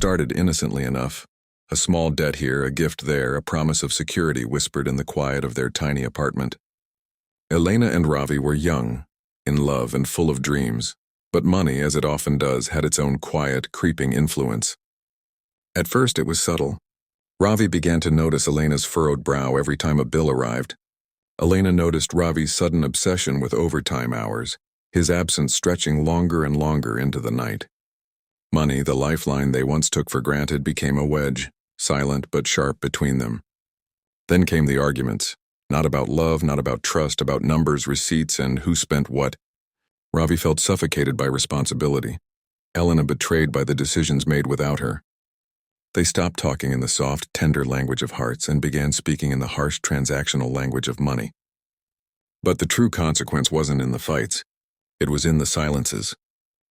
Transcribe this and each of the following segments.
started innocently enough. A small debt here, a gift there, a promise of security whispered in the quiet of their tiny apartment. Elena and Ravi were young, in love and full of dreams, but money, as it often does, had its own quiet, creeping influence. At first it was subtle. Ravi began to notice Elena's furrowed brow every time a bill arrived. Elena noticed Ravi's sudden obsession with overtime hours, his absence stretching longer and longer into the night. Money, the lifeline they once took for granted, became a wedge, silent but sharp between them. Then came the arguments, not about love, not about trust, about numbers, receipts, and who spent what. Ravi felt suffocated by responsibility, Elena betrayed by the decisions made without her. They stopped talking in the soft, tender language of hearts and began speaking in the harsh, transactional language of money. But the true consequence wasn't in the fights. It was in the silences.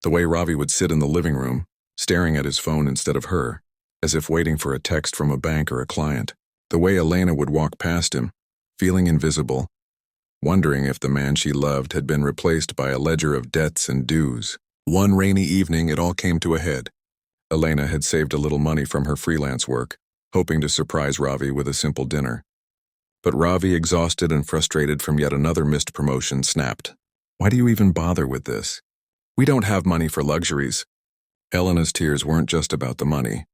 The way Ravi would sit in the living room, staring at his phone instead of her, as if waiting for a text from a bank or a client. The way Elena would walk past him, feeling invisible, wondering if the man she loved had been replaced by a ledger of debts and dues. One rainy evening, it all came to a head. Elena had saved a little money from her freelance work, hoping to surprise Ravi with a simple dinner. But Ravi, exhausted and frustrated from yet another missed promotion, snapped. "Why do you even bother with this? We don't have money for luxuries." Elena's tears weren't just about the money.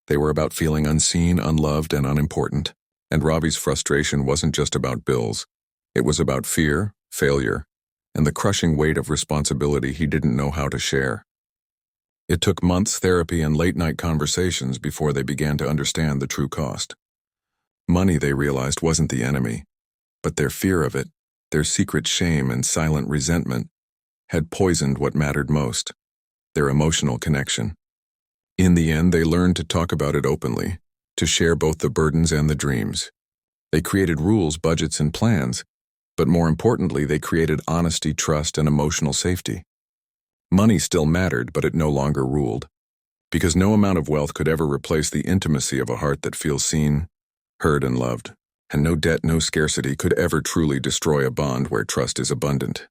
They were about feeling unseen, unloved, and unimportant. And Ravi's frustration wasn't just about bills. It was about fear, failure, and the crushing weight of responsibility he didn't know how to share. It took months, therapy, and late-night conversations before they began to understand the true cost. Money, they realized, wasn't the enemy, but their fear of it, their secret shame and silent resentment, had poisoned what mattered most, their emotional connection. In the end, they learned to talk about it openly, to share both the burdens and the dreams. They created rules, budgets, and plans, but more importantly, they created honesty, trust, and emotional safety. Money still mattered, but it no longer ruled, because no amount of wealth could ever replace the intimacy of a heart that feels seen, heard, and loved, and no debt, no scarcity could ever truly destroy a bond where trust is abundant.